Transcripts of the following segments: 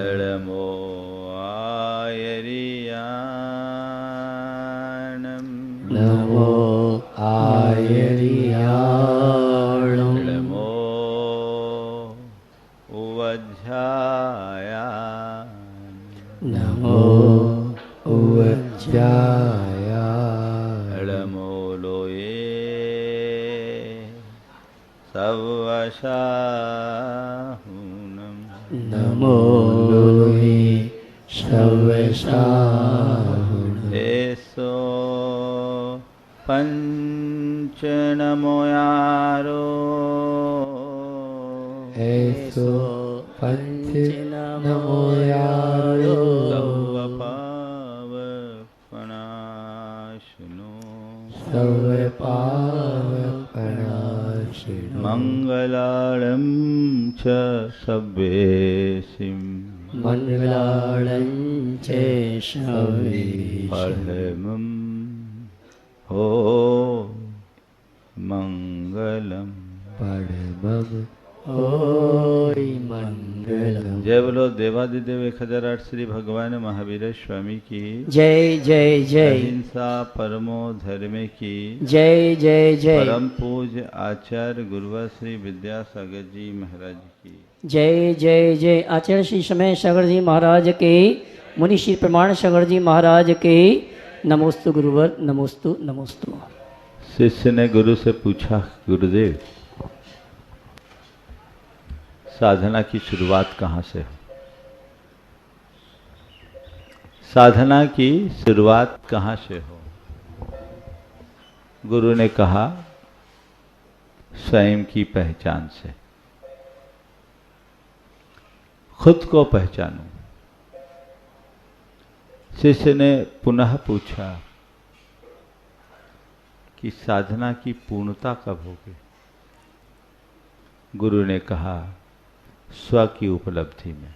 एळमो आयरियाणं नमो आयरियाणं एळमो उवज्झाया नमो उवज्जाया एळमो लोये सवशाहुनं नमो लोये सवशाहुनं एसो पंचनमोयारो ऐसो पंचनमोयारो सर्वपावपनाशनो सर्वपावपनाशिनो मंगलाळं च सव्येसिं मंगलाळं च सव्येसिं परमं हो मंगलम परमं होय मंगलम। जय बोलो देवादिदेव 1008 श्री भगवान महावीर स्वामी की जय जय जय। अहिंसा परमो धर्मे की जय जय जय। परम पूज्य आचार्य गुरुवर श्री विद्यासागर जी महाराज की जय जय जय। आचार्य श्री समय सागर जी महाराज के, मुनि श्री प्रमाण सागर जी महाराज के नमोस्तु गुरुवर, नमोस्तु नमोस्तु। शिष्य ने गुरु से पूछा, गुरुदेव साधना की शुरुआत कहाँ से हो? साधना की शुरुआत कहाँ से हो? गुरु ने कहा, स्वयं की पहचान से। खुद को पहचानो। शिष्य ने पुनः पूछा कि साधना की पूर्णता कब होगी? गुरु ने कहा, स्व की उपलब्धि में।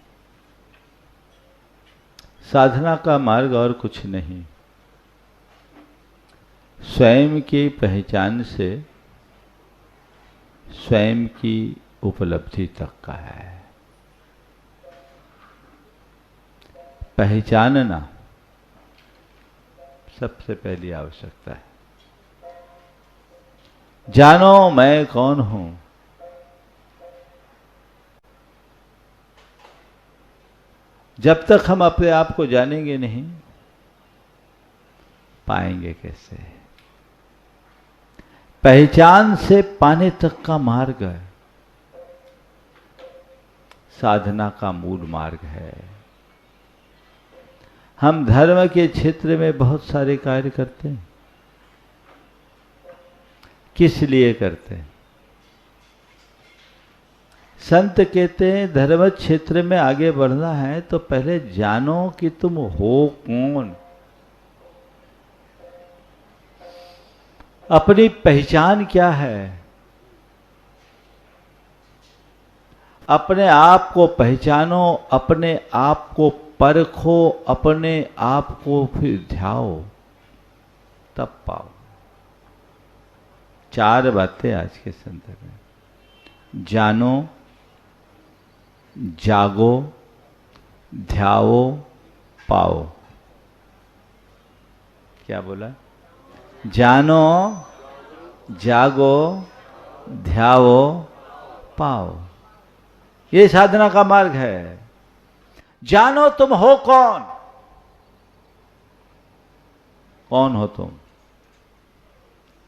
साधना का मार्ग और कुछ नहीं, स्वयं की पहचान से स्वयं की उपलब्धि तक का है। पहचानना सबसे पहली आवश्यकता है। जानो मैं कौन हूं। जब तक हम अपने आप को जानेंगे नहीं, पाएंगे कैसे? पहचान से पाने तक का मार्ग है, साधना का मूल मार्ग है। हम धर्म के क्षेत्र में बहुत सारे कार्य करते हैं। किस लिए करते हैं? संत कहते हैं धर्म क्षेत्र में आगे बढ़ना है तो पहले जानो कि तुम हो कौन। अपनी पहचान क्या है? अपने आप को पहचानो, अपने आप को परखो, अपने आप को फिर ध्याओ, तब पाओ। 4 बातें आज के संदर्भ में। जानो, जागो, ध्याओ, पाओ। क्या बोला? जानो, जागो, ध्याओ, पाओ। ये साधना का मार्ग है। जानो तुम हो कौन। कौन हो तुम?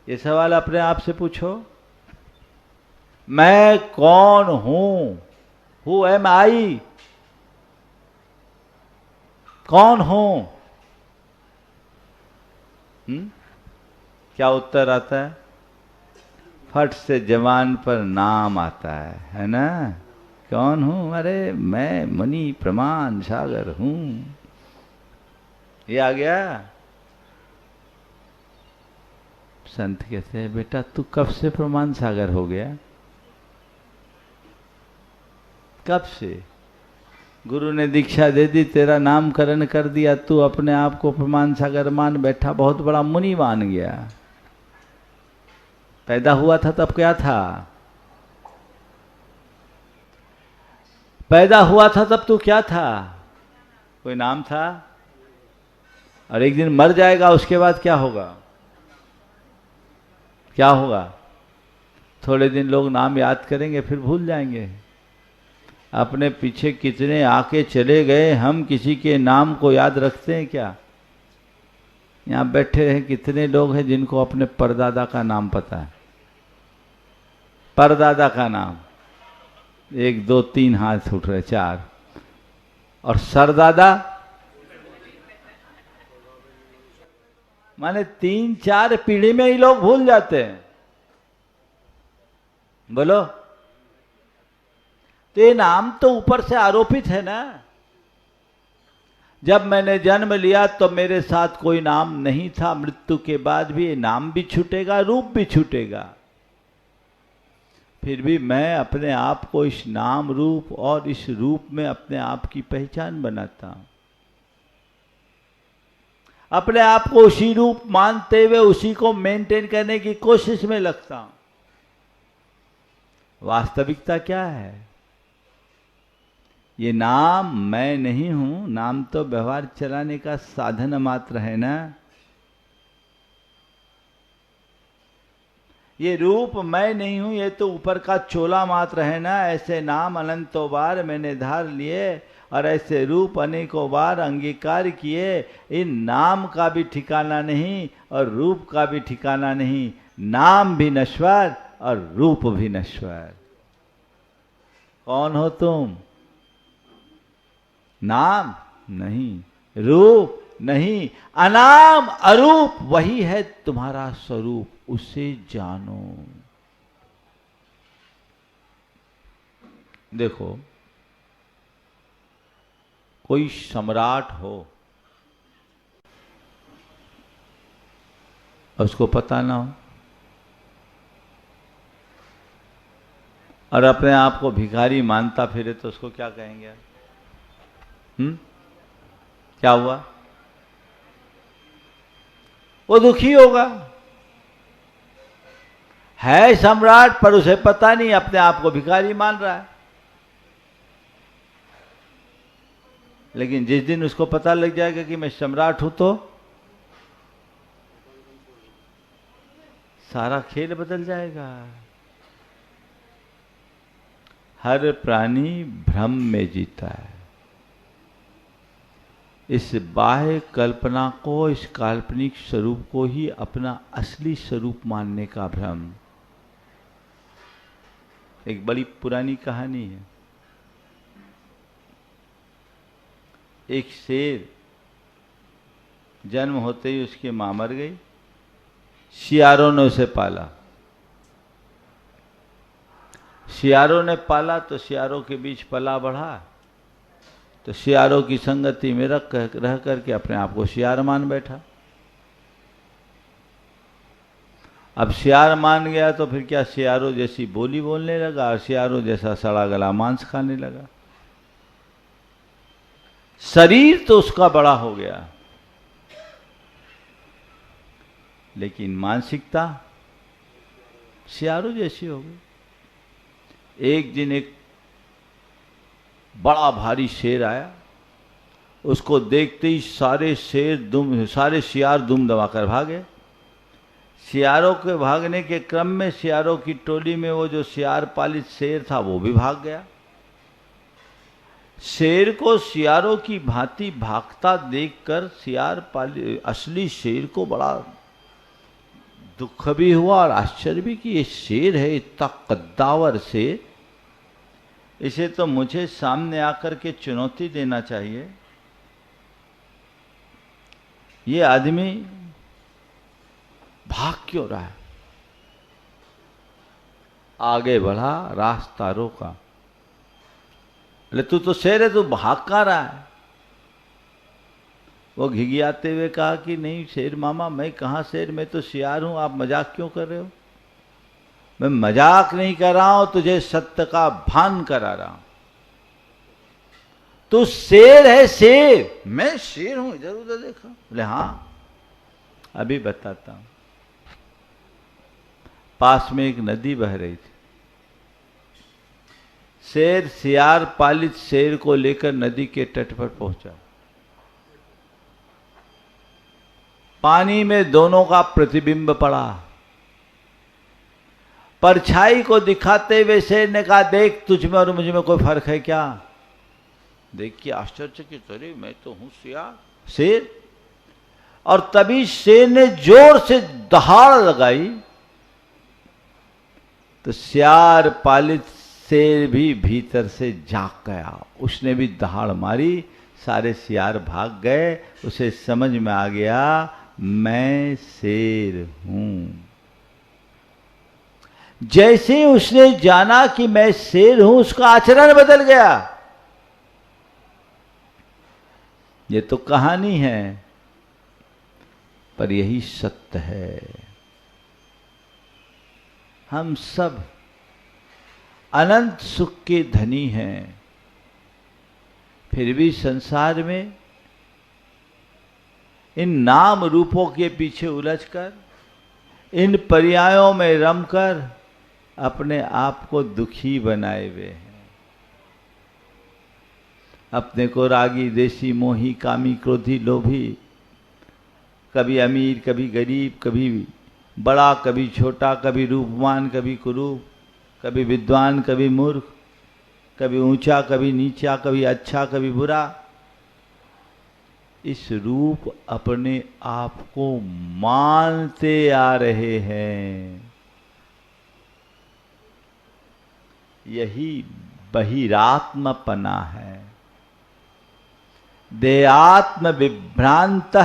ये सवाल अपने आप से पूछो। मैं कौन हूं? Who am I? कौन हूं? क्या उत्तर आता है? फट से जवान पर नाम आता है ना? कौन हूं? अरे मैं मुनि प्रमाण सागर हूं। ये आ गया। संत कहते हैं, बेटा तू कब से प्रमाण सागर हो गया? कब से? गुरु ने दीक्षा दे दी, तेरा नामकरण कर दिया, तू अपने आप को प्रमाण सागर मान बैठा, बहुत बड़ा मुनि मान गया। पैदा हुआ था तब क्या था? पैदा हुआ था तब तू क्या था? कोई नाम था? और एक दिन मर जाएगा, उसके बाद क्या होगा? क्या होगा? थोड़े दिन लोग नाम याद करेंगे, फिर भूल जाएंगे। अपने पीछे कितने आके चले गए, हम किसी के नाम को याद रखते हैं क्या? यहाँ बैठे हैं कितने लोग हैं जिनको अपने परदादा का नाम पता है? परदादा का नाम 1 2 3 हाथ उठ रहे, 4। और सरदादा माने 3 4 पीढ़ी में ही लोग भूल जाते हैं। बोलो, तो ये नाम तो ऊपर से आरोपित है ना। जब मैंने जन्म लिया तो मेरे साथ कोई नाम नहीं था, मृत्यु के बाद भी ये नाम भी छूटेगा, रूप भी छूटेगा। फिर भी मैं अपने आप को इस नाम रूप और इस रूप में अपने आप की पहचान बनाता हूं। अपने आप को उसी रूप मानते हुए उसी को मेंटेन करने की कोशिश में लगता हूं। वास्तविकता क्या है? ये नाम मैं नहीं हूं। नाम तो व्यवहार चलाने का साधन मात्र है ना। ये रूप मैं नहीं हूं, ये तो ऊपर का चोला मात्र है ना। ऐसे नाम अनंतों बार मैंने धार लिए और ऐसे रूप अनेकों बार अंगीकार किए। इन नाम का भी ठिकाना नहीं और रूप का भी ठिकाना नहीं। नाम भी नश्वर और रूप भी नश्वर। कौन हो तुम? नाम नहीं, रूप नहीं, अनाम अरूप वही है तुम्हारा स्वरूप, उसे जानो। देखो, कोई सम्राट हो और उसको पता ना हो और अपने आप को भिखारी मानता फिरे तो उसको क्या कहेंगे? क्या हुआ? वो दुखी होगा। है सम्राट पर उसे पता नहीं, अपने आप को भिखारी मान रहा है। लेकिन जिस दिन उसको पता लग जाएगा कि मैं सम्राट हूं तो सारा खेल बदल जाएगा। हर प्राणी भ्रम में जीता है। इस बाह्य कल्पना को, इस काल्पनिक स्वरूप को ही अपना असली स्वरूप मानने का भ्रम। एक बड़ी पुरानी कहानी है। एक शेर जन्म होते ही उसकी मां मर गई। सियारों ने उसे पाला। सियारों ने पाला तो सियारों के बीच पला बढ़ा, तो सियारों की संगति में रह करके अपने आप को सियार मान बैठा। अब सियार मान गया तो फिर क्या, सियारों जैसी बोली बोलने लगा और सियारों जैसा सड़ा गला मांस खाने लगा। शरीर तो उसका बड़ा हो गया, लेकिन मानसिकता सियारों जैसी हो गई। एक दिन एक बड़ा भारी शेर आया। उसको देखते ही सारे सियार दुम दबाकर भागे। सियारों के भागने के क्रम में सियारों की टोली में वो जो सियार पालित शेर था वो भी भाग गया। शेर को सियारों की भांति भागता देखकर असली शेर को बड़ा दुख भी हुआ और आश्चर्य भी कि ये शेर है, इतना कद्दावर शेर, इसे तो मुझे सामने आकर के चुनौती देना चाहिए। ये आदमी भाग क्यों रहा है? आगे बढ़ा, रास्ता रोका। अरे तू तो शेर है, तू भाग कहाँ रहा है? वो घिघियाते हुए कहा कि नहीं शेर मामा, मैं कहाँ शेर, मैं तो सियार हूं, आप मजाक क्यों कर रहे हो? मैं मजाक नहीं कर रहा हूं, तुझे सत्य का भान करा रहा हूं। तू शेर है, शेर। मैं शेर हूं? इधर उधर देखा। बोले हाँ, अभी बताता हूं। पास में एक नदी बह रही थी। शेर सियार पालित शेर को लेकर नदी के तट पर पहुंचा। पानी में दोनों का प्रतिबिंब पड़ा। परछाई को दिखाते हुए शेर ने कहा, देख तुझ में और मुझ में कोई फर्क है क्या? देखिए आश्चर्य की तरह, मैं तो हूं शेर। और तभी शेर ने जोर से दहाड़ लगाई तो सियार पालित शेर भी भीतर से जाग गया। उसने भी दहाड़ मारी, सारे सियार भाग गए। उसे समझ में आ गया मैं शेर हूं। जैसे ही उसने जाना कि मैं शेर हूं, उसका आचरण बदल गया। ये तो कहानी है, पर यही सत्य है। हम सब अनंत सुख के धनी हैं, फिर भी संसार में इन नाम रूपों के पीछे उलझकर, इन पर्यायों में रमकर अपने आप को दुखी बनाए हुए हैं। अपने को रागी, देशी, मोही, कामी, क्रोधी, लोभी, कभी अमीर, कभी गरीब, कभी बड़ा, कभी छोटा, कभी रूपवान, कभी कुरूप, कभी विद्वान, कभी मूर्ख, कभी ऊंचा, कभी नीचा, कभी अच्छा, कभी बुरा। इस रूप अपने आप को मानते आ रहे हैं। यही बहिरात्मपना है। देहात्म विभ्रांत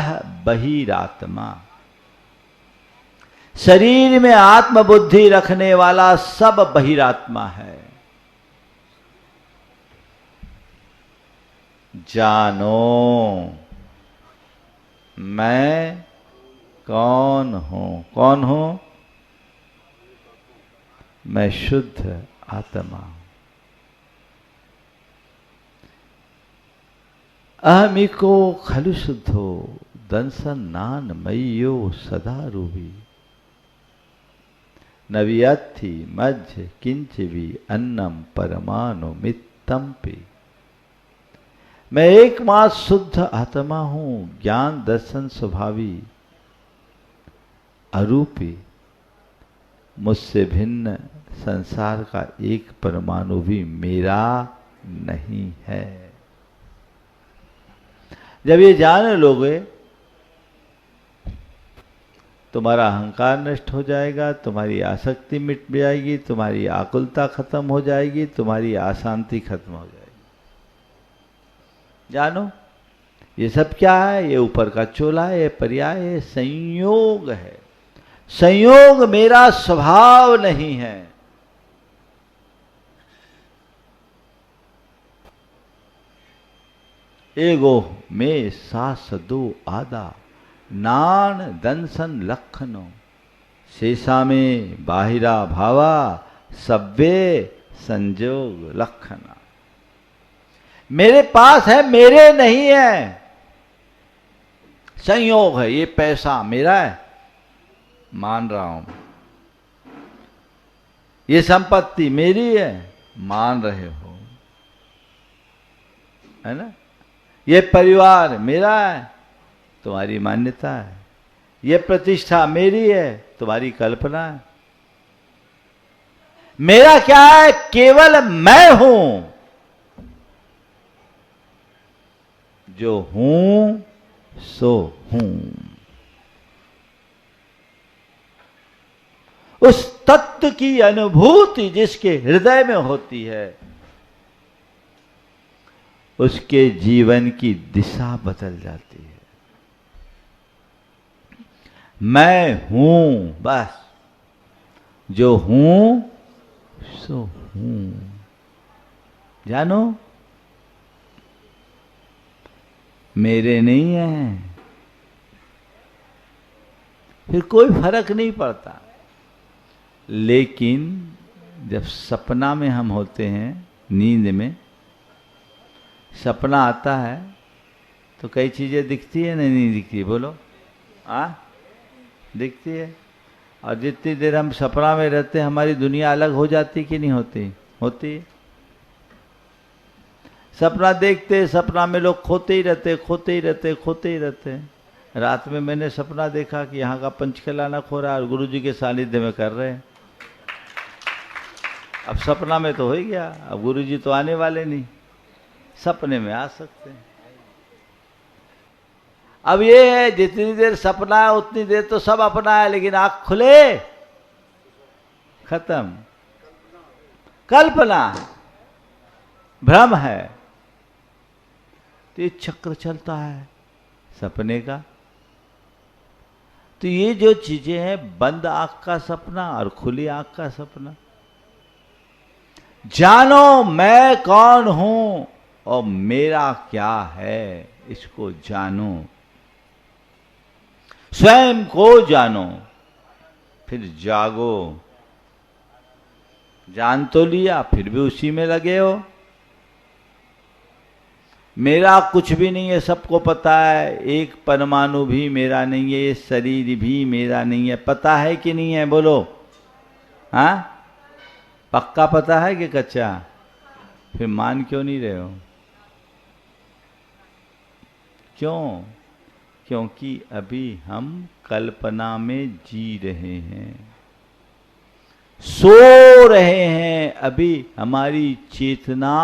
बहिरात्मा। शरीर में आत्मबुद्धि रखने वाला सब बहिरात्मा है। जानो मैं कौन हूं? कौन हूं? मैं शुद्ध आत्मा हूं। अहमिको खलु शुद्धो दंसन नान मय्यो सदा रूबी। नवियत्थि मध्य किंचवी अन्नम परमाणु मित्तम पी। मैं एकमात्र शुद्ध आत्मा हूं, ज्ञान दर्शन स्वभावी, अरूपी। मुझसे भिन्न संसार का एक परमाणु भी मेरा नहीं है। जब ये जान लोगे, तुम्हारा अहंकार नष्ट हो जाएगा, तुम्हारी आसक्ति मिट जाएगी, तुम्हारी आकुलता खत्म हो जाएगी, तुम्हारी अशांति खत्म हो जाएगी। जानो ये सब क्या है? ये ऊपर का चोला है, ये पर्याय है, संयोग है। संयोग मेरा स्वभाव नहीं है। एगो में सास दो आदा नान दंसन लखनो। शेषा में बाहिरा भावा सव्वे संजोग लखना। मेरे पास है, मेरे नहीं है। संयोग है, ये पैसा मेरा है, मान रहा हूं। ये संपत्ति मेरी है, मान रहे हो, है ना? ये परिवार मेरा है, तुम्हारी मान्यता है। ये प्रतिष्ठा मेरी है, तुम्हारी कल्पना है। मेरा क्या है? केवल मैं हूं। जो हूं सो हूं। उस तत्व की अनुभूति जिसके हृदय में होती है, उसके जीवन की दिशा बदल जाती है। मैं हूं, बस। जो हूं सो हूं। जानो मेरे नहीं है, फिर कोई फर्क नहीं पड़ता। लेकिन जब सपना में हम होते हैं, नींद में सपना आता है, तो कई चीजें दिखती है, नहीं दिखती? बोलो। दिखती है। और जितनी देर हम सपना में रहते हैं, हमारी दुनिया अलग हो जाती कि नहीं होती? होती है। सपना देखते, सपना में लोग खोते ही रहते, खोते ही रहते, खोते ही रहते। रात में मैंने सपना देखा कि यहाँ का पंचकलाना खो रहा है और गुरुजी के सानिध्य में कर रहे हैं। अब सपना में तो हो ही गया, अब गुरुजी तो आने वाले नहीं, सपने में आ सकते हैं। अब ये है जितनी देर सपना है उतनी देर तो सब अपना है, लेकिन आंख खुले खत्म, कल्पना है, भ्रम है। तो ये चक्र चलता है सपने का। तो ये जो चीजें हैं, बंद आंख का सपना और खुली आंख का सपना, जानो मैं कौन हूं और मेरा क्या है, इसको जानो, स्वयं को जानो, फिर जागो। जान तो लिया, फिर भी उसी में लगे हो। मेरा कुछ भी नहीं है, सबको पता है, एक परमाणु भी मेरा नहीं है, ये शरीर भी मेरा नहीं है। पता है कि नहीं है, बोलो? हाँ, पक्का पता है कि कच्चा? फिर मान क्यों नहीं रहे हो? क्यों? क्योंकि अभी हम कल्पना में जी रहे हैं, सो रहे हैं। अभी हमारी चेतना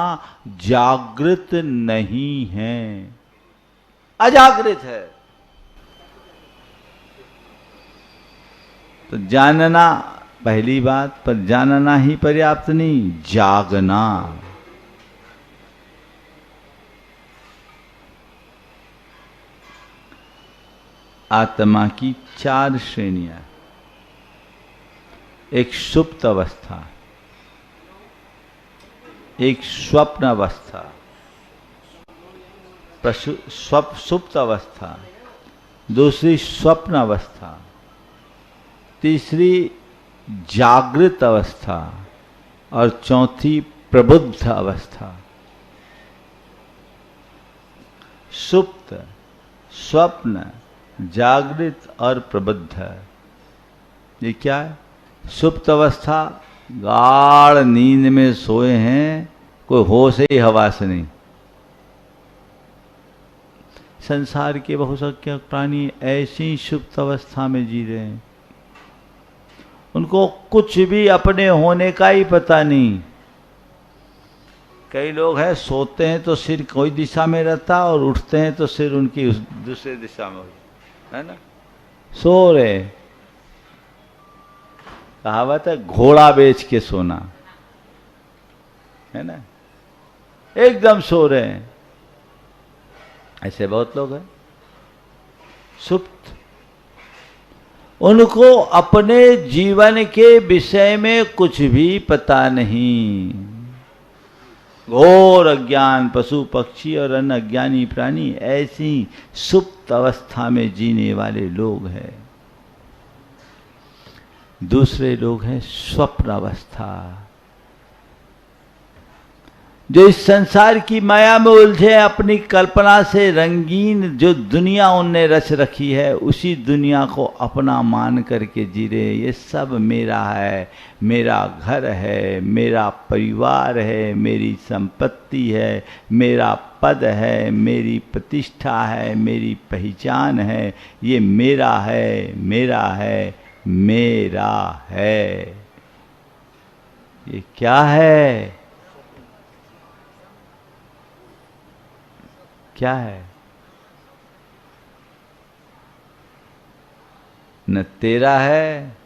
जागृत नहीं है, अजागृत है। तो जानना पहली बात, पर जानना ही पर्याप्त नहीं, जागना। आत्मा की 4 श्रेणियां, एक सुप्त अवस्था, एक स्वप्न अवस्था, सुप्त अवस्था, दूसरी स्वप्न अवस्था, तीसरी जागृत अवस्था और चौथी प्रबुद्ध अवस्था। सुप्त, स्वप्न, जागृत और प्रबुद्ध, ये क्या है? सुप्त अवस्था, गाढ़ नींद में सोए हैं, कोई होश ही हवास नहीं। संसार के बहुत संख्यक प्राणी ऐसी सुप्त अवस्था में जी रहे हैं, उनको कुछ भी अपने होने का ही पता नहीं। कई लोग हैं, सोते हैं तो सिर कोई दिशा में रहता और उठते हैं तो सिर उनकी दूसरे दिशा में हो, है ना? सो रहे, कहावत है घोड़ा बेच के सोना, है ना? एकदम सो रहे हैं, ऐसे बहुत लोग हैं सुप्त। उनको अपने जीवन के विषय में कुछ भी पता नहीं। घोर अज्ञान, पशु पक्षी और अन्य अज्ञानी प्राणी ऐसी सुप्त अवस्था में जीने वाले लोग हैं। दूसरे लोग हैं स्वप्न अवस्था, जो इस संसार की माया में उलझे, अपनी कल्पना से रंगीन जो दुनिया उनने रच रखी है, उसी दुनिया को अपना मान करके जी रहे। ये सब मेरा है, मेरा घर है, मेरा परिवार है, मेरी संपत्ति है, मेरा पद है, मेरी प्रतिष्ठा है, मेरी पहचान है, ये मेरा है, मेरा है, मेरा है। ये क्या है? क्या है? न तेरा है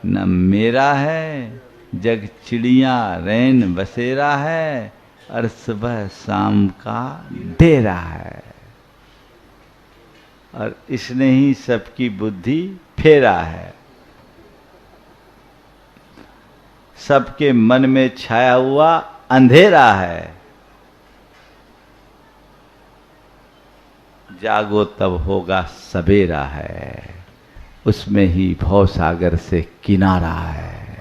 न मेरा है, जग चिड़िया रैन बसेरा है, और सुबह शाम का डेरा है, और इसने ही सबकी बुद्धि फेरा है। सबके मन में छाया हुआ अंधेरा है, जागो तब होगा सवेरा है, उसमें ही भव सागर से किनारा है,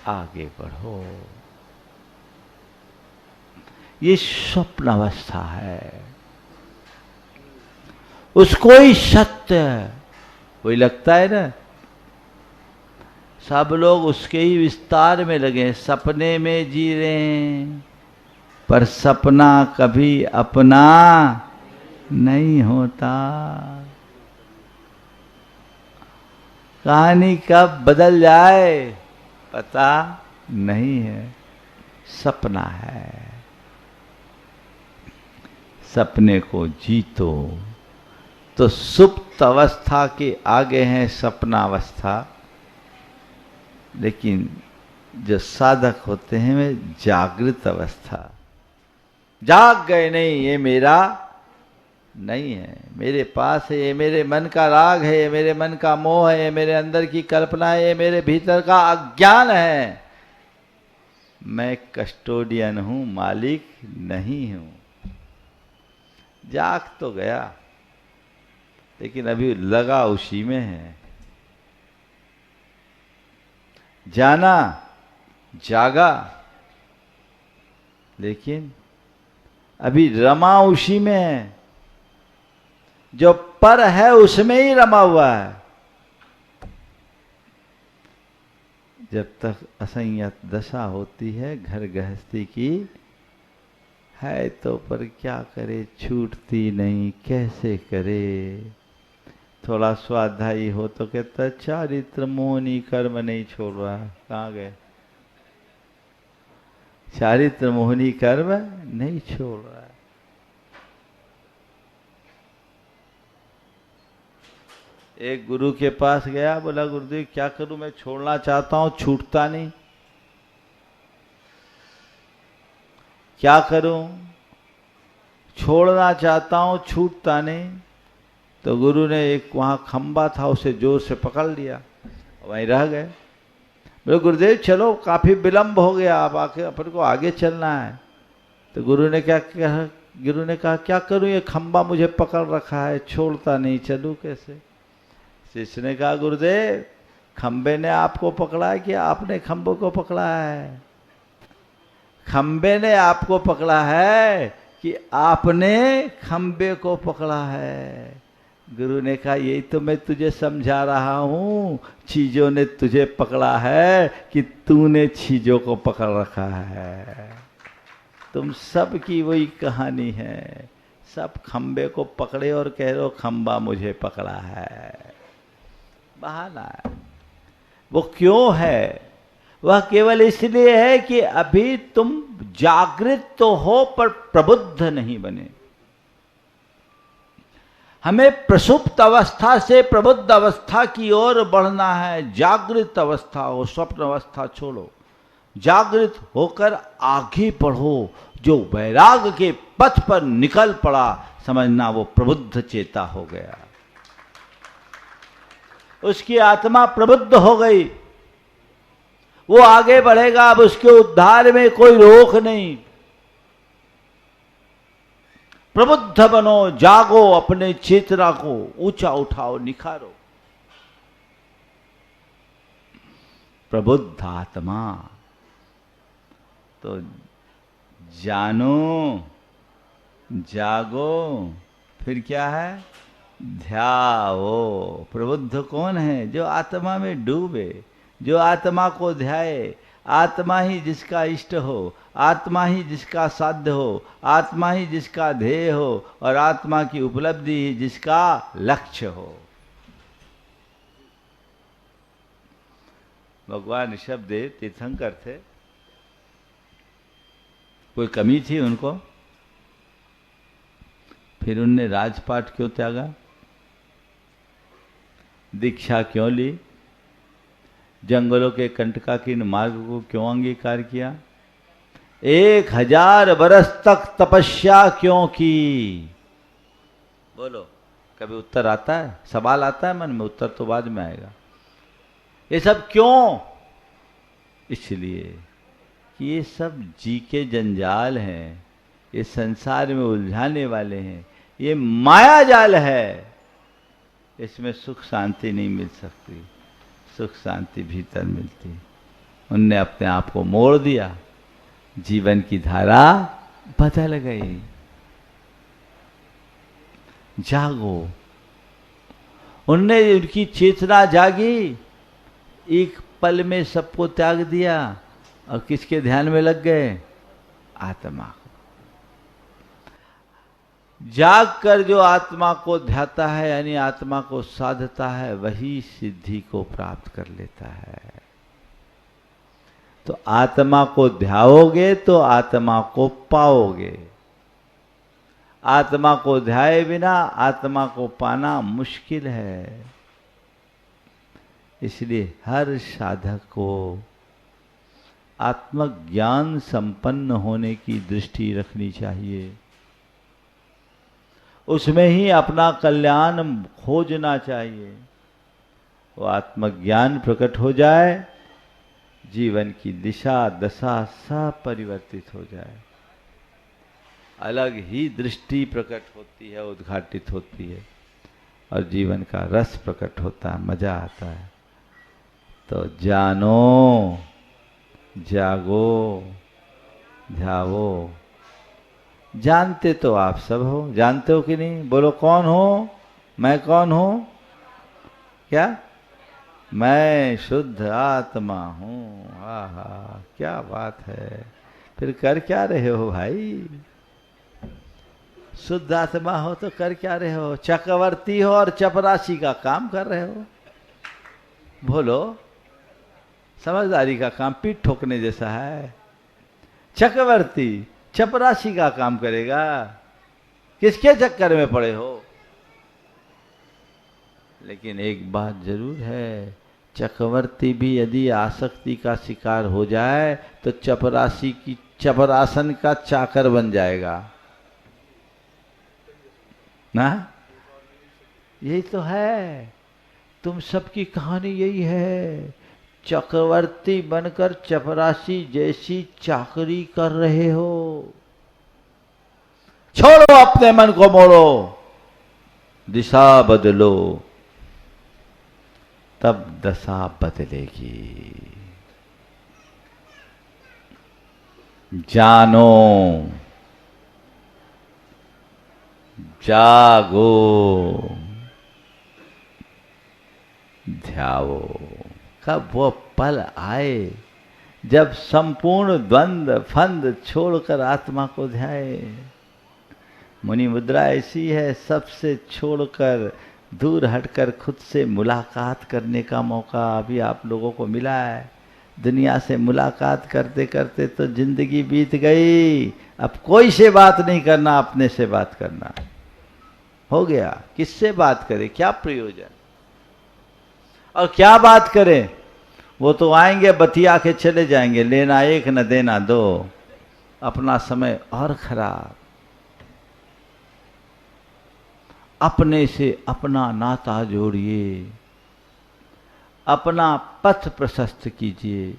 आगे बढ़ो। ये स्वप्न अवस्था है, उसको ही सत्य वही लगता है ना। सब लोग उसके ही विस्तार में लगे, सपने में जी रहे हैं, पर सपना कभी अपना नहीं होता। कहानी कब बदल जाए पता नहीं है, सपना है। सपने को जीतो। तो सुप्त अवस्था के आगे है सपनावस्था, लेकिन जो साधक होते हैं वे जागृत अवस्था। जाग गए, नहीं ये मेरा नहीं है, मेरे पास है, ये मेरे मन का राग है, ये मेरे मन का मोह है, ये मेरे अंदर की कल्पना है, ये मेरे भीतर का अज्ञान है। मैं कस्टोडियन हूं, मालिक नहीं हूं। जाग तो गया, लेकिन अभी लगा उसी में है। जाना, जागा, लेकिन अभी रमा उसी में है। जो पर है उसमें ही रमा हुआ है। जब तक असंयत दशा होती है घर गृहस्थी की, है तो पर क्या करे, छूटती नहीं, कैसे करे। थोड़ा स्वाध्यायी हो तो कहता चारित्र मोहनी कर्म नहीं छोड़ रहा। कहाँ गए? चारित्र मोहनी कर्म नहीं छोड़ रहा है। एक गुरु के पास गया, बोला गुरुदेव क्या करूं, मैं छोड़ना चाहता हूं, छूटता नहीं, क्या करूं, छोड़ना चाहता हूं, छूटता नहीं। तो गुरु ने एक वहां खंबा था, उसे जोर से पकड़ लिया, वहीं रह गए। बोले गुरुदेव चलो, काफी विलंब हो गया, अब आके अपन को आगे चलना है। तो गुरु ने कहा क्या करूं, ये खंबा मुझे पकड़ रखा है, छोड़ता नहीं, चलूं कैसे। शिष्य ने कहा गुरुदेव खंबे ने आपको पकड़ा है कि आपने खंबे को पकड़ा है? खंबे ने आपको पकड़ा है कि आपने खंबे को पकड़ा है। गुरु ने कहा यही तो मैं तुझे समझा रहा हूं, चीजों ने तुझे पकड़ा है कि तूने चीजों को पकड़ रखा है। तुम सब की वही कहानी है, सब खंबे को पकड़े और कह रहे हो खंबा मुझे पकड़ा है। बहाना है। वो क्यों है? वह केवल इसलिए है कि अभी तुम जागृत तो हो पर प्रबुद्ध नहीं बने। हमें प्रसुप्त अवस्था से प्रबुद्ध अवस्था की ओर बढ़ना है। जागृत अवस्था हो, स्वप्न अवस्था छोड़ो, जागृत होकर आगे बढ़ो। जो वैराग के पथ पर निकल पड़ा, समझना वो प्रबुद्ध चेता हो गया, उसकी आत्मा प्रबुद्ध हो गई, वो आगे बढ़ेगा। अब उसके उद्धार में कोई रोक नहीं। प्रबुद्ध बनो, जागो, अपने चेतना को ऊंचा उठाओ, निखारो। प्रबुद्ध आत्मा तो जानो, जागो, फिर क्या है? ध्याओ। प्रबुद्ध कौन है? जो आत्मा में डूबे, जो आत्मा को ध्याए। आत्मा ही जिसका इष्ट हो, आत्मा ही जिसका साध्य हो, आत्मा ही जिसका ध्येय हो, और आत्मा की उपलब्धि ही जिसका लक्ष्य हो। भगवान ऋषभदेव तीर्थंकर थे, कोई कमी थी उनको? फिर उनने राजपाट क्यों त्यागा? दीक्षा क्यों ली? जंगलों के कंटकाकीर्ण मार्ग को क्यों अंगीकार किया? 1000 बरस तक तपस्या क्यों की? बोलो, कभी उत्तर आता है? सवाल आता है मन में, उत्तर तो बाद में आएगा। ये सब क्यों? इसलिए कि ये सब जी के जंजाल हैं, ये संसार में उलझाने वाले हैं, ये माया जाल है। इसमें सुख शांति नहीं मिल सकती, सुख शांति भीतर मिलती। उनने अपने आप को मोड़ दिया, जीवन की धारा बदल गई। जागो। उनने उनकी चेतना जागी, एक पल में सबको त्याग दिया और किसके ध्यान में लग गए? आत्मा को। जाग कर जो आत्मा को ध्याता है यानी आत्मा को साधता है वही सिद्धि को प्राप्त कर लेता है। तो आत्मा को ध्याओगे तो आत्मा को पाओगे। आत्मा को ध्याए बिना आत्मा को पाना मुश्किल है। इसलिए हर साधक को आत्मज्ञान संपन्न होने की दृष्टि रखनी चाहिए। उसमें ही अपना कल्याण खोजना चाहिए। वो आत्मज्ञान प्रकट हो जाए, जीवन की दिशा दशा सब परिवर्तित हो जाए, अलग ही दृष्टि प्रकट होती है, उद्घाटित होती है और जीवन का रस प्रकट होता है, मजा आता है। तो जानो, जागो, ध्यावो। जानते तो आप सब हो, जानते हो कि नहीं? बोलो कौन हो? मैं कौन हूं? क्या? मैं शुद्ध आत्मा हूं। आहा, क्या बात है। फिर कर क्या रहे हो भाई? शुद्ध आत्मा हो तो कर क्या रहे हो? चक्रवर्ती हो और चपरासी का काम कर रहे हो। बोलो, समझदारी का काम पीठ ठोकने जैसा है। चक्रवर्ती चपरासी का काम करेगा, किसके चक्कर में पड़े हो? लेकिन एक बात जरूर है, चक्रवर्ती भी यदि आसक्ति का शिकार हो जाए तो चपरासी की चपरासन का चाकर बन जाएगा ना। यही तो है, तुम सबकी कहानी यही है। चक्रवर्ती बनकर चपरासी जैसी चाकरी कर रहे हो। छोड़ो, अपने मन को मोड़ो, दिशा बदलो, तब दशा बदलेगी। जानो, जागो, ध्याओ। कब वो पल आए जब संपूर्ण द्वंद फंद छोड़कर आत्मा को ध्याए। मुनि मुद्रा ऐसी है, सबसे छोड़कर दूर हटकर खुद से मुलाकात करने का मौका अभी आप लोगों को मिला है। दुनिया से मुलाकात करते करते तो जिंदगी बीत गई। अब कोई से बात नहीं करना, अपने से बात करना हो गया। किससे बात करें, क्या प्रयोजन और क्या बात करें? वो तो आएंगे, बतिया के चले जाएंगे, लेना एक न देना दो, अपना समय और खराब। अपने से अपना नाता जोड़िए, अपना पथ प्रशस्त कीजिए,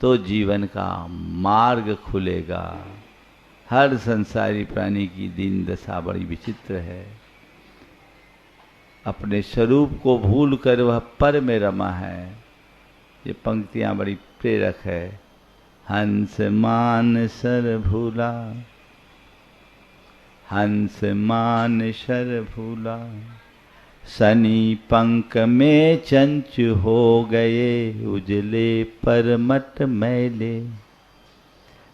तो जीवन का मार्ग खुलेगा। हर संसारी प्राणी की दीन दशा बड़ी विचित्र है। अपने स्वरूप को भूल कर वह पर में रमा है। ये पंक्तियां बड़ी प्रेरक है। हंस मान सर भूला, हंस मान सर भूला, शनि पंख में चंच हो गए, उजले पर मट मैले।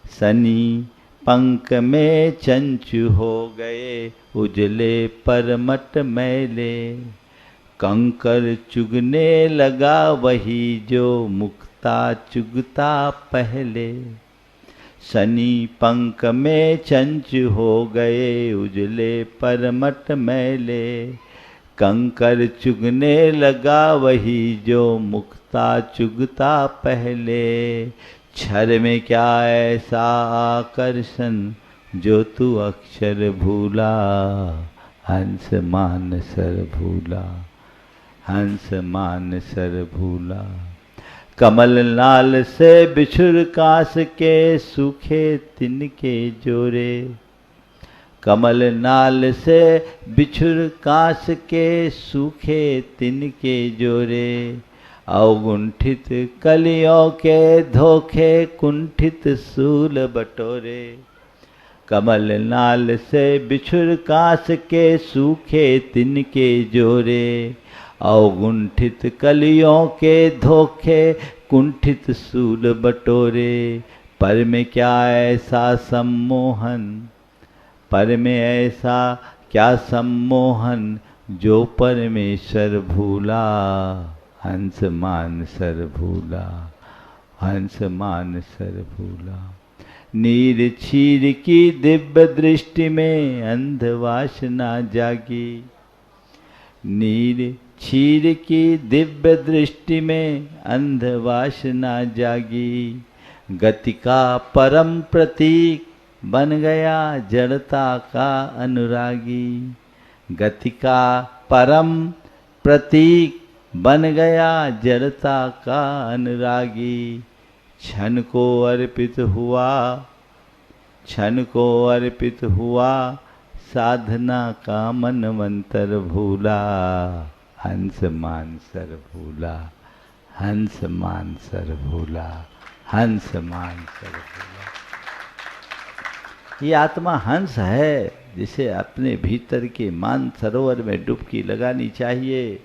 शनि पंख में चंच हो गए, उजले पर मट मैले। कंकर चुगने लगा वही जो मुक्ता चुगता पहले। शनि पंख में चंच हो गए, उजले पर मट मैले। कंकर चुगने लगा वही जो मुक्ता चुगता पहले। क्षर में क्या ऐसा आकर्षण, जो तू अक्षर भूला। हंस मान सर भूला, हंस मान सर भूला। कमल नाल से बिछुर कास के, सूखे तिनके जोरे। कमल नाल से बिछुर कास के, सूखे तिनके जोरे। अवगुंठित कलियों के धोखे, कुंठित सूल बटोरे। कमल नाल से बिछुर कास के, सूखे तिनके जोरे। अवगुंठित कलियों के धोखे, कुंठित सूल बटोरे। पर में क्या ऐसा सम्मोहन, पर में ऐसा क्या सम्मोहन, जो परमेश्वर भूला, हंस मान सर भूला, हंस मान सर भूला। नीर क्षीर की दिव्य दृष्टि में अंध वासना जागी, नीर क्षीर की दिव्य दृष्टि में अंध वासना जागी। गति का परम प्रतीक बन गया जड़ता का अनुरागी, गति का परम प्रतीक बन गया जड़ता का अनुरागी। क्षण को अर्पित हुआ, क्षण को अर्पित हुआ, साधना का मन मंत्र भूला, हंस मान सर भूला, हंस मान सर भूला, हंस मान सर भूला। ये आत्मा हंस है, जिसे अपने भीतर के मान सरोवर में डुबकी लगानी चाहिए,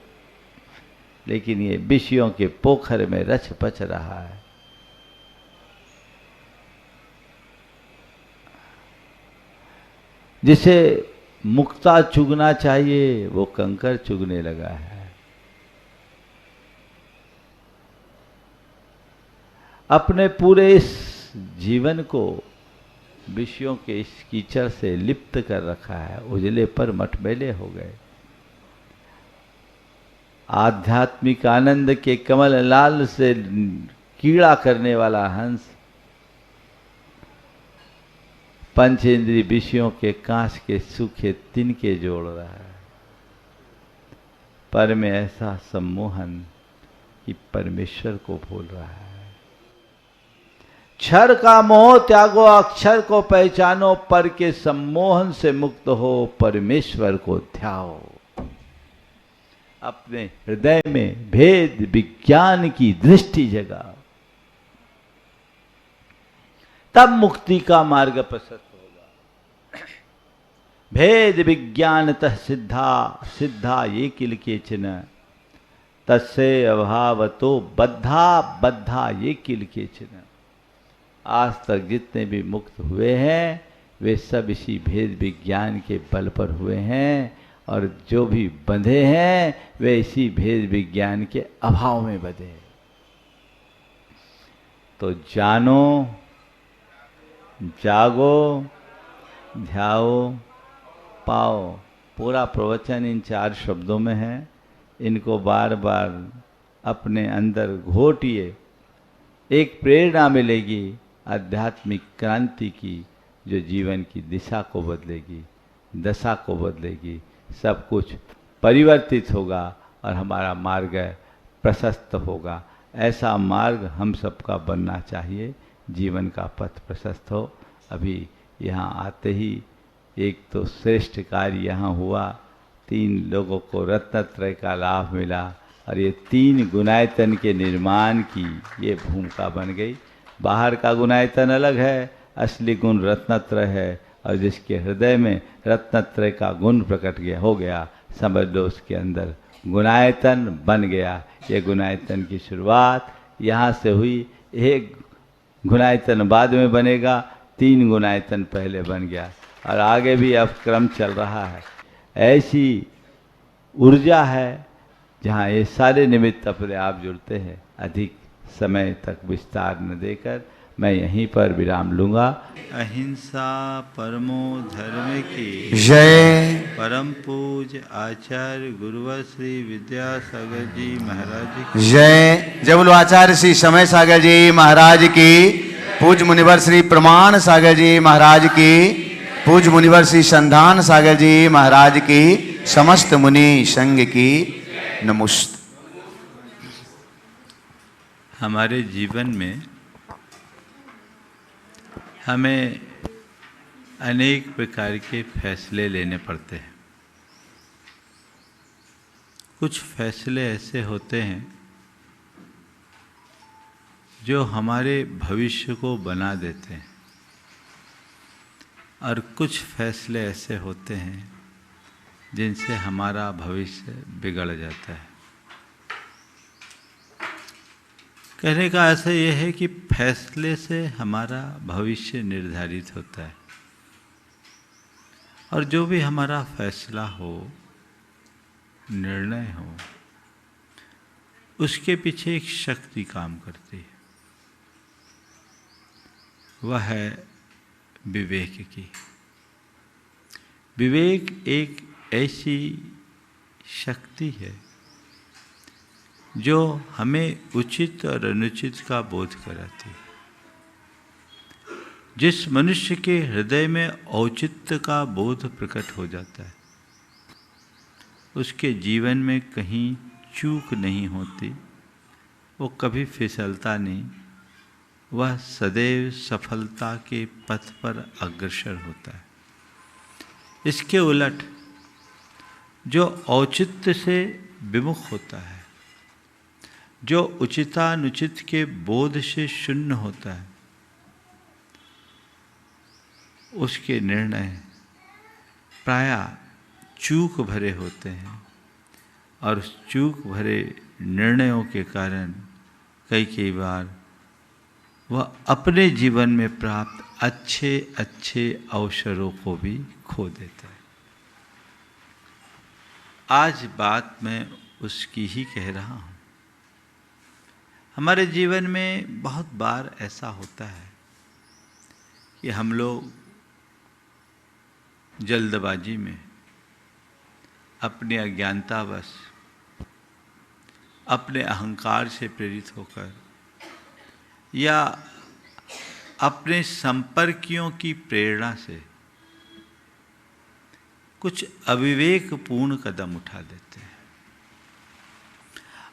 लेकिन ये विषयों के पोखर में रच पच रहा है। जिसे मुक्ता चुगना चाहिए वो कंकर चुगने लगा है। अपने पूरे इस जीवन को विषयों के इस कीचड़ से लिप्त कर रखा है, उजले पर मटमैले हो गए। आध्यात्मिक आनंद के कमल लाल से कीड़ा करने वाला हंस पंचेंद्रीय विषयों के कांच के सूखे तिनके जोड़ रहा है। पर में ऐसा सम्मोहन कि परमेश्वर को भूल रहा है। क्षर का मोह त्यागो, अक्षर को पहचानो, पर के सम्मोहन से मुक्त हो, परमेश्वर को ध्याओ। अपने हृदय में भेद विज्ञान की दृष्टि जगाओ, तब मुक्ति का मार्ग प्रशस्त होगा। भेद विज्ञानतः सिद्धा, सिद्धा ये किल केचन, तस्य अभावतो बद्धा, बद्धा ये किल केचन। आज तक जितने भी मुक्त हुए हैं वे सब इसी भेद विज्ञान के बल पर हुए हैं, और जो भी बंधे हैं वे इसी भेद विज्ञान के अभाव में बंधे हैं। तो जानो, जागो, ध्याओ, पाओ। पूरा प्रवचन इन 4 शब्दों में है। इनको बार बार अपने अंदर घोटिए, एक प्रेरणा मिलेगी आध्यात्मिक क्रांति की, जो जीवन की दिशा को बदलेगी, दशा को बदलेगी। सब कुछ परिवर्तित होगा और हमारा मार्ग प्रशस्त होगा। ऐसा मार्ग हम सबका बनना चाहिए, जीवन का पथ प्रशस्त हो। अभी यहाँ आते ही एक तो श्रेष्ठ कार्य यहाँ हुआ, 3 लोगों को रत्नत्रय का लाभ मिला, और ये 3 गुणायतन के निर्माण की ये भूमिका बन गई। बाहर का गुणायतन अलग है, असली गुण रत्नत्रय है, और जिसके हृदय में रत्नत्रय का गुण प्रकट गया हो गया, समझ लो उसके अंदर गुणायतन बन गया। ये गुणायतन की शुरुआत यहाँ से हुई। एक गुणायतन बाद में बनेगा, 3 गुणायतन पहले बन गया, और आगे भी अब क्रम चल रहा है। ऐसी ऊर्जा है जहाँ ये सारे निमित्त अपने आप जुड़ते हैं। अधिक समय तक विस्तार न देकर मैं यहीं पर विराम लूंगा। अहिंसा परमो धर्म की जय। परम पूज आचार्य गुरुवर श्री विद्यासागर जी महाराज की जय। जय बोलो आचार्य श्री समय सागर जी महाराज की, पूज मुनिवर श्री प्रमाण सागर जी महाराज की, पूज मुनिवर श्री संधान सागर जी महाराज की, समस्त मुनि संघ की नमस्ते। हमारे जीवन में हमें अनेक प्रकार के फैसले लेने पड़ते हैं। कुछ फैसले ऐसे होते हैं जो हमारे भविष्य को बना देते हैं, और कुछ फैसले ऐसे होते हैं जिनसे हमारा भविष्य बिगड़ जाता है। कहने का ऐसा ये है कि फैसले से हमारा भविष्य निर्धारित होता है। और जो भी हमारा फैसला हो, निर्णय हो, उसके पीछे एक शक्ति काम करती है, वह है विवेक की। विवेक एक ऐसी शक्ति है जो हमें उचित और अनुचित का बोध कराती है। जिस मनुष्य के हृदय में औचित्य का बोध प्रकट हो जाता है, उसके जीवन में कहीं चूक नहीं होती, वो कभी फिसलता नहीं, वह सदैव सफलता के पथ पर अग्रसर होता है। इसके उलट जो औचित्य से विमुख होता है, जो उचितानुचित के बोध से शून्य होता है, उसके निर्णय प्रायः चूक भरे होते हैं और उस चूक भरे निर्णयों के कारण कई बार वह अपने जीवन में प्राप्त अच्छे अच्छे अवसरों को भी खो देता है। आज बात मैं उसकी ही कह रहा हूँ। हमारे जीवन में बहुत बार ऐसा होता है कि हम लोग जल्दबाजी में, अपने अज्ञानतावश, अपने अहंकार से प्रेरित होकर या अपने संपर्कियों की प्रेरणा से कुछ अविवेकपूर्ण कदम उठा देते हैं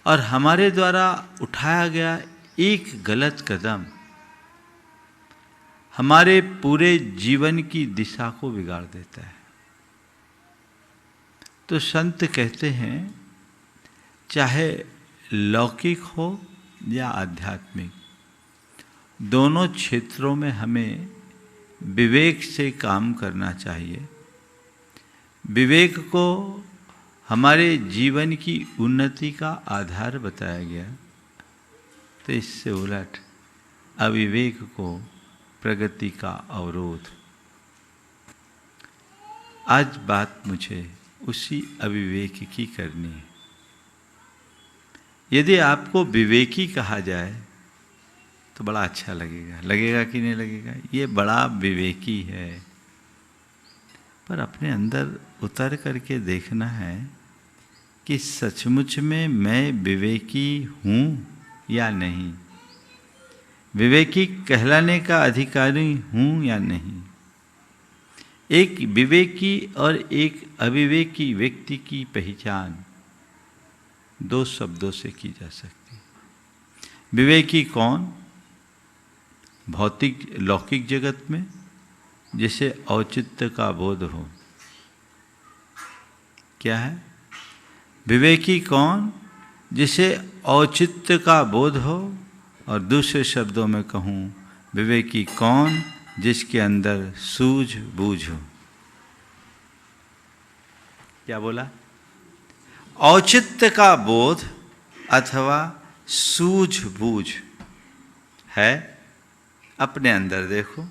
और हमारे द्वारा उठाया गया एक गलत कदम हमारे पूरे जीवन की दिशा को बिगाड़ देता है। तो संत कहते हैं, चाहे लौकिक हो या आध्यात्मिक, दोनों क्षेत्रों में हमें विवेक से काम करना चाहिए। विवेक को हमारे जीवन की उन्नति का आधार बताया गया, तो इससे उलट अविवेक को प्रगति का अवरोध। आज बात मुझे उसी अविवेक की करनी है। यदि आपको विवेकी कहा जाए तो बड़ा अच्छा लगेगा, लगेगा कि नहीं लगेगा? ये बड़ा विवेकी है, पर अपने अंदर उतर करके देखना है कि सचमुच में मैं विवेकी हूँ या नहीं, विवेकी कहलाने का अधिकारी हूँ या नहीं। एक विवेकी और एक अविवेकी व्यक्ति की पहचान दो शब्दों से की जा सकती है। विवेकी कौन? भौतिक लौकिक जगत में जिसे औचित्य का बोध हो। क्या है विवेकी? कौन? जिसे औचित्य का बोध हो। और दूसरे शब्दों में कहूँ, विवेकी कौन? जिसके अंदर सूझबूझ हो। क्या बोला? औचित्य का बोध अथवा सूझबूझ है। अपने अंदर देखो,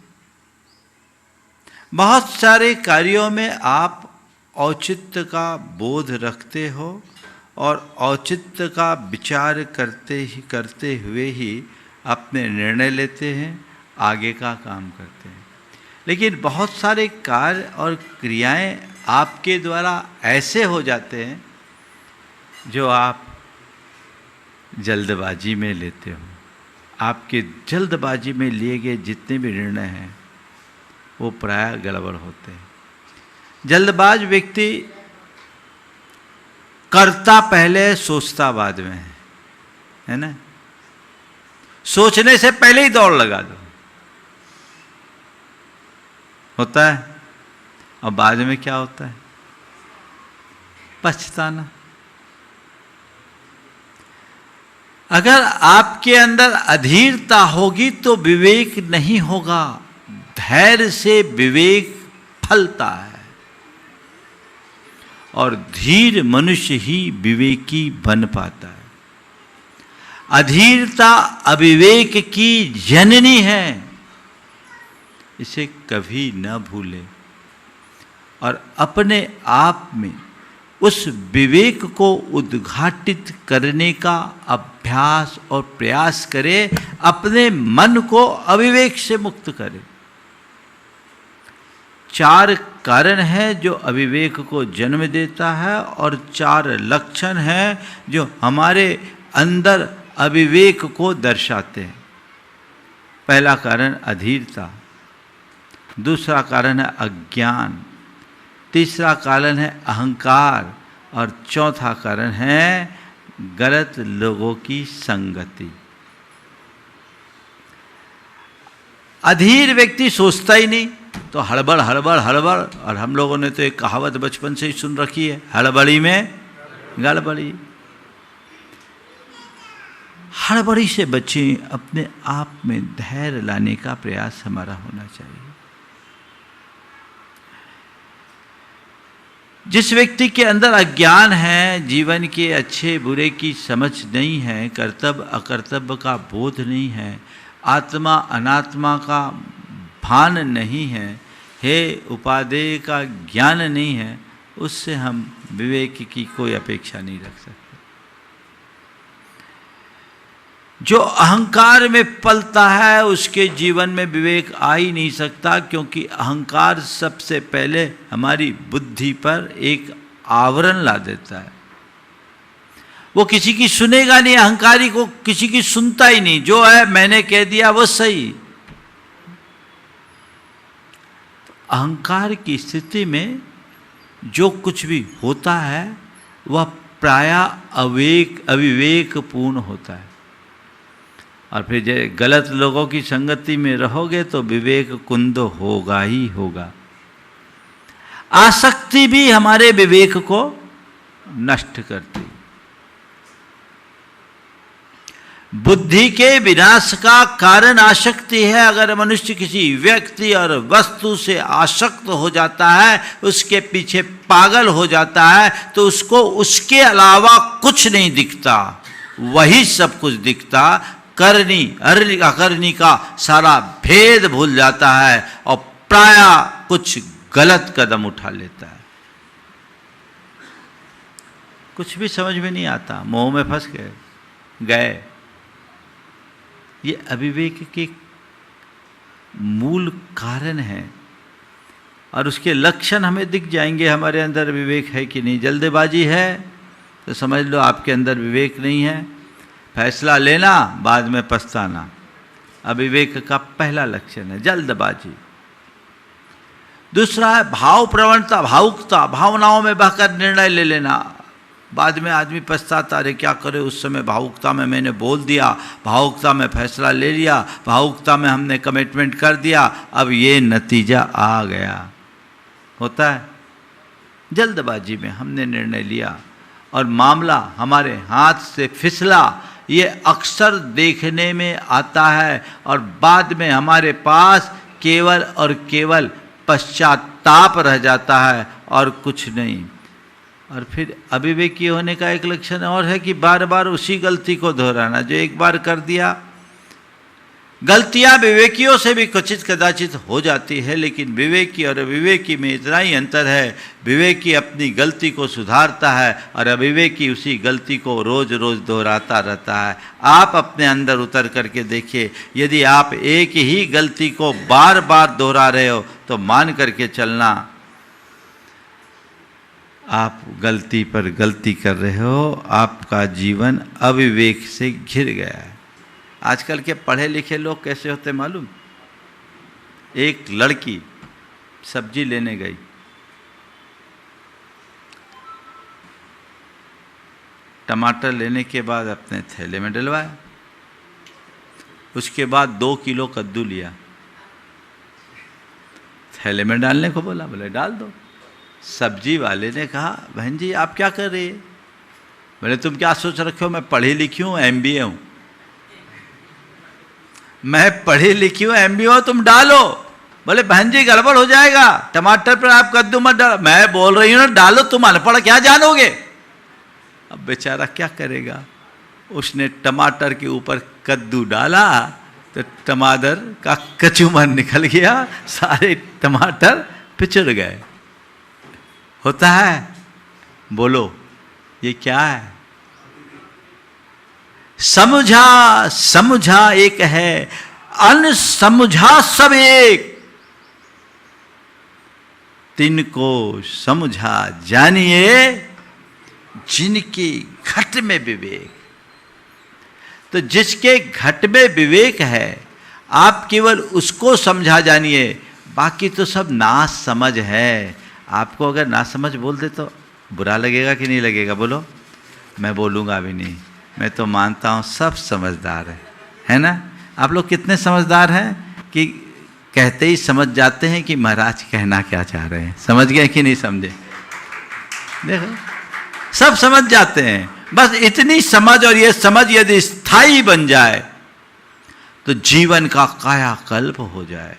बहुत सारे कार्यों में आप औचित्य का बोध रखते हो और औचित्य का विचार करते हुए ही अपने निर्णय लेते हैं, आगे का काम करते हैं। लेकिन बहुत सारे कार्य और क्रियाएं आपके द्वारा ऐसे हो जाते हैं जो आप जल्दबाजी में लेते हो। आपके जल्दबाजी में लिए गए जितने भी निर्णय हैं वो प्रायः गड़बड़ होते हैं। जल्दबाज व्यक्ति करता पहले, सोचता बाद में है ना? सोचने से पहले ही दौड़ लगा दो, होता है। और बाद में क्या होता है? पछताना। अगर आपके अंदर अधीरता होगी तो विवेक नहीं होगा। धैर्य से विवेक फलता है और धीर मनुष्य ही विवेकी बन पाता है। अधीरता अविवेक की जननी है, इसे कभी न भूले। और अपने आप में उस विवेक को उद्घाटित करने का अभ्यास और प्रयास करे, अपने मन को अविवेक से मुक्त करे। 4 कारण हैं जो अविवेक को जन्म देता है और 4 लक्षण हैं जो हमारे अंदर अविवेक को दर्शाते हैं। पहला कारण अधीरता, दूसरा कारण है अज्ञान, तीसरा कारण है अहंकार और चौथा कारण है गलत लोगों की संगति। अधीर व्यक्ति सोचता ही नहीं, तो हड़बड़ हड़बड़ हड़बड़, और हम लोगों ने तो एक कहावत बचपन से ही सुन रखी है, हड़बड़ी में गड़बड़ी। हड़बड़ी से बचें, अपने आप में धैर्य लाने का प्रयास हमारा होना चाहिए। जिस व्यक्ति के अंदर अज्ञान है, जीवन के अच्छे बुरे की समझ नहीं है, कर्तव्य अकर्तव्य का बोध नहीं है, आत्मा अनात्मा का भान नहीं है, हे उपादेय का ज्ञान नहीं है, उससे हम विवेक की कोई अपेक्षा नहीं रख सकते। जो अहंकार में पलता है उसके जीवन में विवेक आ ही नहीं सकता, क्योंकि अहंकार सबसे पहले हमारी बुद्धि पर एक आवरण ला देता है। वो किसी की सुनेगा नहीं, अहंकारी को किसी की सुनता ही नहीं, जो है मैंने कह दिया वो सही। तो अहंकार की स्थिति में जो कुछ भी होता है वह प्रायः अविवेकपूर्ण होता है। और फिर गलत लोगों की संगति में रहोगे तो विवेक कुंद होगा ही होगा। आसक्ति भी हमारे विवेक को नष्ट करती। बुद्धि के विनाश का कारण आसक्ति है। अगर मनुष्य किसी व्यक्ति और वस्तु से आसक्त हो जाता है, उसके पीछे पागल हो जाता है, तो उसको उसके अलावा कुछ नहीं दिखता, वही सब कुछ दिखता। करनी अकरनी का सारा भेद भूल जाता है और प्रायः कुछ गलत कदम उठा लेता है। कुछ भी समझ में नहीं आता, मोह में फंस गए। ये अविवेक के मूल कारण है और उसके लक्षण हमें दिख जाएंगे। हमारे अंदर विवेक है कि नहीं। जल्दबाजी है तो समझ लो आपके अंदर विवेक नहीं है। फैसला लेना, बाद में पछताना, अविवेक का पहला लक्षण है, जल्दबाजी। दूसरा है भाव प्रवणता, भावुकता, भावनाओं में बहकर निर्णय ले लेना। बाद में आदमी पछताता, अरे क्या करे, उस समय भावुकता में मैंने बोल दिया, भावुकता में फैसला ले लिया, भावुकता में हमने कमिटमेंट कर दिया, अब ये नतीजा आ गया। होता है, जल्दबाजी में हमने निर्णय लिया और मामला हमारे हाथ से फिसला। ये अक्सर देखने में आता है और बाद में हमारे पास केवल और केवल पश्चाताप रह जाता है और कुछ नहीं। और फिर अविवेकी होने का एक लक्षण और है कि बार बार उसी गलती को दोहराना जो एक बार कर दिया। गलतियां विवेकियों से भी क्वचित कदाचित हो जाती है, लेकिन विवेकी और अविवेकी में इतना ही अंतर है, विवेकी अपनी गलती को सुधारता है और अविवेकी उसी गलती को रोज रोज दोहराता रहता है। आप अपने अंदर उतर करके देखिए, यदि आप एक ही गलती को बार बार दोहरा रहे हो तो मान करके चलना आप गलती पर गलती कर रहे हो, आपका जीवन अविवेक से घिर गया है। आजकल के पढ़े लिखे लोग कैसे होते मालूम? एक लड़की सब्जी लेने गई, टमाटर लेने के बाद अपने थैले में डलवाया, उसके बाद 2 किलो कद्दू लिया, थैले में डालने को बोला, बोले डाल दो। सब्जी वाले ने कहा, बहन जी आप क्या कर रही है? बोले तुम क्या सोच रखे हो, मैं पढ़ी लिखी हूँ, MBA हूँ। मैं पढ़ी लिखी हूँ, MBA हूँ, तुम डालो। बोले बहन जी गड़बड़ हो जाएगा, टमाटर पर आप कद्दू मत डालो। मैं बोल रही हूँ ना डालो, तुम अनपढ़ क्या जानोगे। अब बेचारा क्या करेगा, उसने टमाटर के ऊपर कद्दू डाला तो टमाटर का कचूमर निकल गया, सारे टमाटर पिचड़ गए। होता है? बोलो ये क्या है? समझा समझा एक है, अनसमझा सब एक। तिनको समझा जानिए, जिनके घट में विवेक। तो जिसके घट में विवेक है, आप केवल उसको समझा जानिए, बाकी तो सब ना समझ है। आपको अगर ना समझ बोल दे तो बुरा लगेगा कि नहीं लगेगा? बोलो। मैं बोलूँगा भी नहीं। मैं तो मानता हूँ सब समझदार है ना? आप लोग कितने समझदार हैं कि कहते ही समझ जाते हैं कि महाराज कहना क्या चाह रहे हैं। समझ गए कि नहीं समझे? देखो सब समझ जाते हैं। बस इतनी समझ, और ये समझ यदि स्थायी बन जाए तो जीवन का कायाकल्प हो जाए।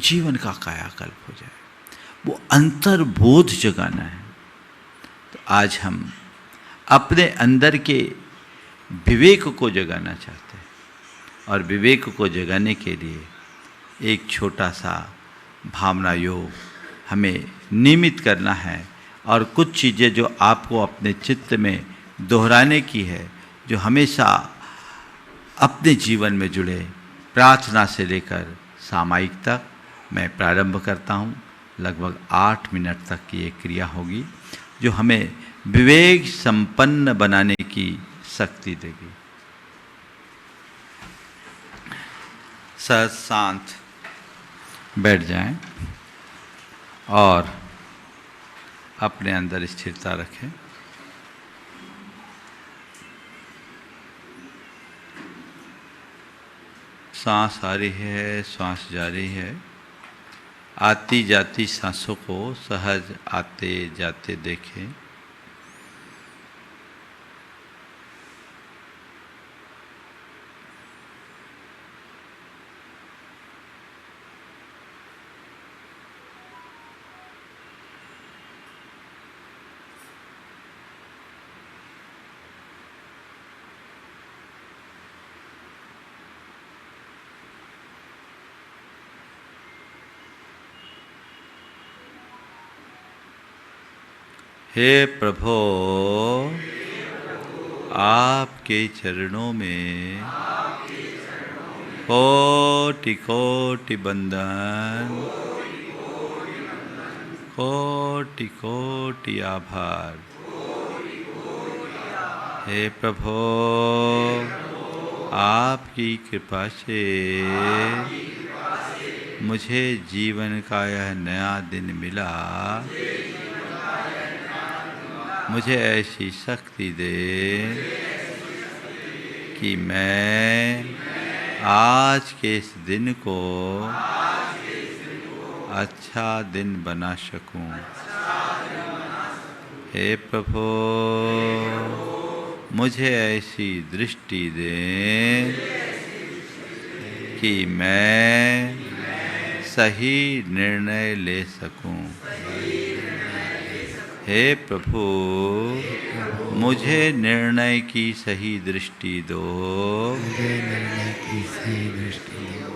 जीवन का कायाकल्प हो जाए, वो अंतर्बोध जगाना है। तो आज हम अपने अंदर के विवेक को जगाना चाहते हैं, और विवेक को जगाने के लिए एक छोटा सा भावना योग हमें नियमित करना है। और कुछ चीज़ें जो आपको अपने चित्त में दोहराने की है, जो हमेशा अपने जीवन में जुड़े, प्रार्थना से लेकर सामायिक तक मैं प्रारंभ करता हूँ। लगभग 8 मिनट तक की एक क्रिया होगी जो हमें विवेक संपन्न बनाने की शक्ति देगी। शांत बैठ जाएं और अपने अंदर स्थिरता रखें। सांस आ रही है, सांस जा रही है। आती जाती सांसों को सहज आते जाते देखें। हे प्रभो, आपके चरणों में कोटि कोटि बंदन, कोटि कोटि आभार। हे प्रभो, आपकी कृपा से मुझे जीवन का यह नया दिन मिला। मुझे ऐसी शक्ति दे कि मैं आज के इस दिन को अच्छा दिन बना सकूं। हे प्रभु, मुझे ऐसी दृष्टि दे कि मैं सही निर्णय ले सकूं। हे प्रभु, मुझे निर्णय की सही दृष्टि दो।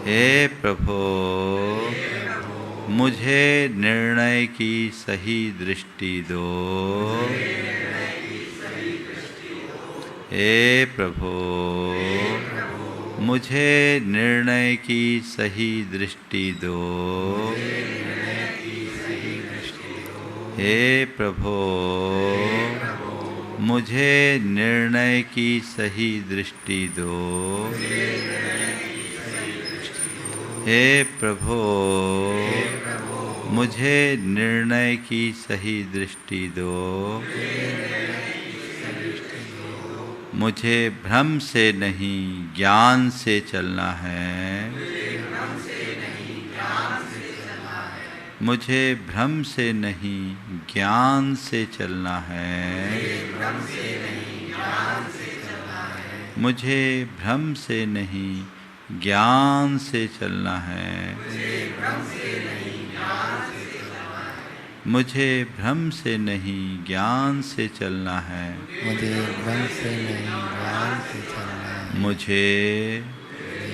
हे प्रभु, मुझे निर्णय की सही दृष्टि दो। हे प्रभु, मुझे निर्णय की सही दृष्टि दो। हे प्रभु, मुझे निर्णय की सही दृष्टि दो। हे प्रभु, मुझे निर्णय की सही दृष्टि दो। मुझे भ्रम से नहीं ज्ञान से चलना है। मुझे भ्रम से नहीं ज्ञान से चलना है। मुझे भ्रम से नहीं ज्ञान से चलना है। मुझे भ्रम से नहीं ज्ञान से चलना है। मुझे भ्रम से नहीं ज्ञान से चलना है। मुझे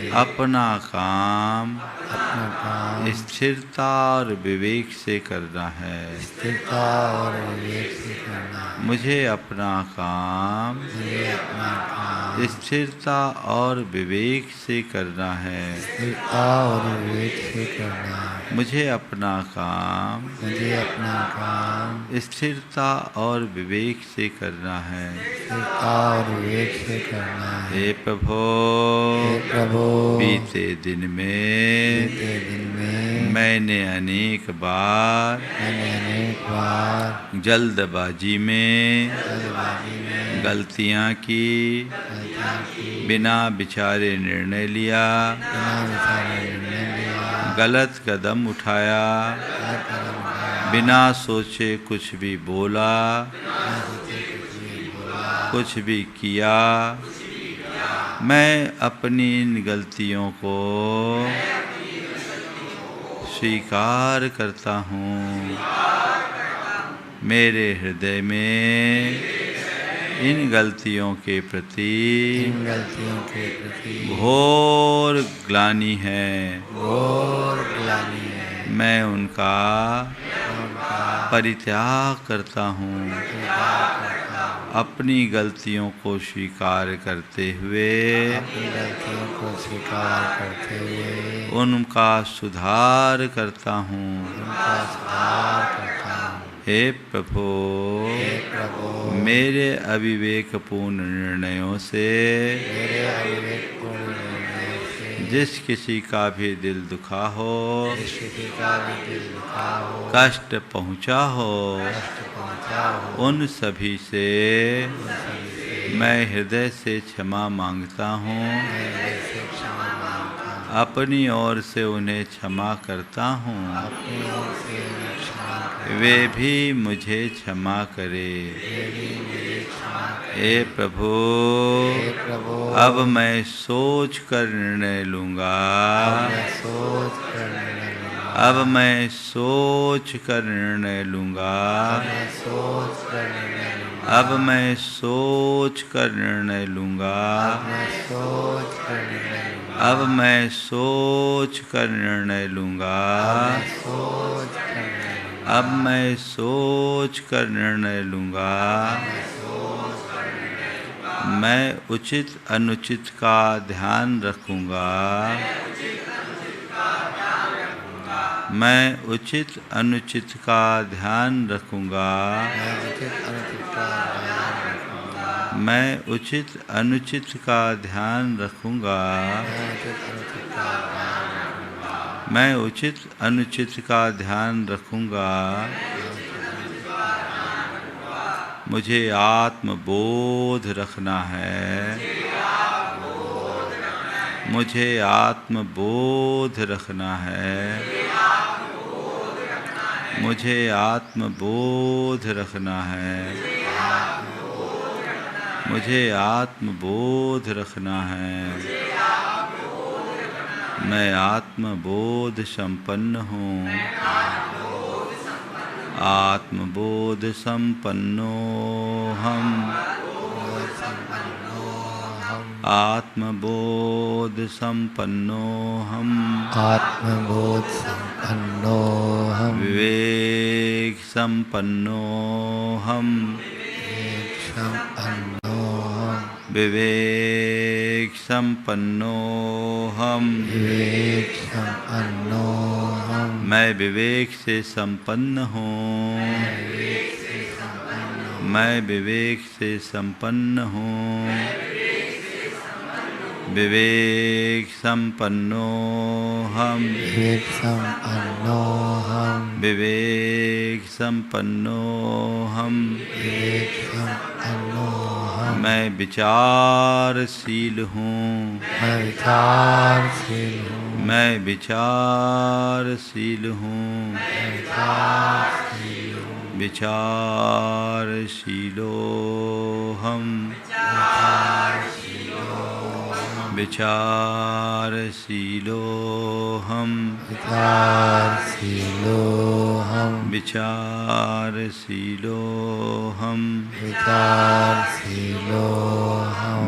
अपना काम अपना काम स्थिरता और विवेक से करना है। स्थिरता और विवेक से करना है। मुझे अपना काम मुझे अपना काम स्थिरता और विवेक से करना है। स्थिरता और विवेक से करना है। मुझे अपना काम मुझे अपना काम स्थिरता और विवेक से करना है। स्थिरता और विवेक से करना है। हे प्रभु, हे प्रभु, बीते दिन में बीते दिन में मैंने अनेक बार जल्दबाजी में गलतियाँ की, बिना विचारे निर्णय लिया, गलत कदम उठाया, बिना सोचे कुछ भी बोला, कुछ भी किया। मैं अपनी इन गलतियों को स्वीकार करता हूँ। मेरे हृदय में इन गलतियों के प्रति घोर ग्लानि है। मैं उनका परित्याग करता हूँ। अपनी गलतियों को स्वीकार करते हुए उनका सुधार करता हूँ। हे प्रभु, मेरे अविवेकपूर्ण निर्णयों से जिस किसी का भी दिल दुखा हो, कष्ट पहुँचा हो, उन सभी से मैं हृदय से क्षमा मांगता हूँ। अपनी ओर से उन्हें क्षमा करता हूँ। वे भी मुझे क्षमा करे। हे प्रभु, अब मैं सोच कर निर्णय लूँगा। अब मैं सोच कर निर्णय लूँगा। अब मैं सोच कर निर्णय लूँगा। अब मैं सोच कर निर्णय लूँगा। अब मैं सोच कर निर्णय लूँगा। मैं उचित अनुचित का ध्यान रखूँगा। मैं उचित अनुचित का ध्यान रखूँगा। मैं उचित अनुचित का ध्यान रखूँगा। मैं उचित अनुचित का ध्यान रखूँगा। मुझे आत्मबोध रखना है। मुझे आत्मबोध रखना है। मुझे आत्मबोध रखना है। मुझे आत्मबोध रखना है। मैं आत्मबोध संपन्न हूँ। आत्मबोध संपन्नो हम। आत्मबोध संपन्नो हम। आत्मबोध संपन्नो हम। विवेक संपन्नो हम। विवेक संपन्नो हम। विवेक संपन्नो हम। मैं विवेक से संपन्न हूँ। मैं विवेक से संपन्न हूँ। विवेक संपन्नो हम। विवेक संपन्नो हम। विवेक संपन्नो हम। विवेक संपन्नो हम। मैं विचारशील हूँ। मैं विचारशील हूँ। मैं विचारशील हूँ। विचारशीलो हम। विचारशीलो हम। विचारशीलो हम। विचारशीलो हम। विचारशीलो हम।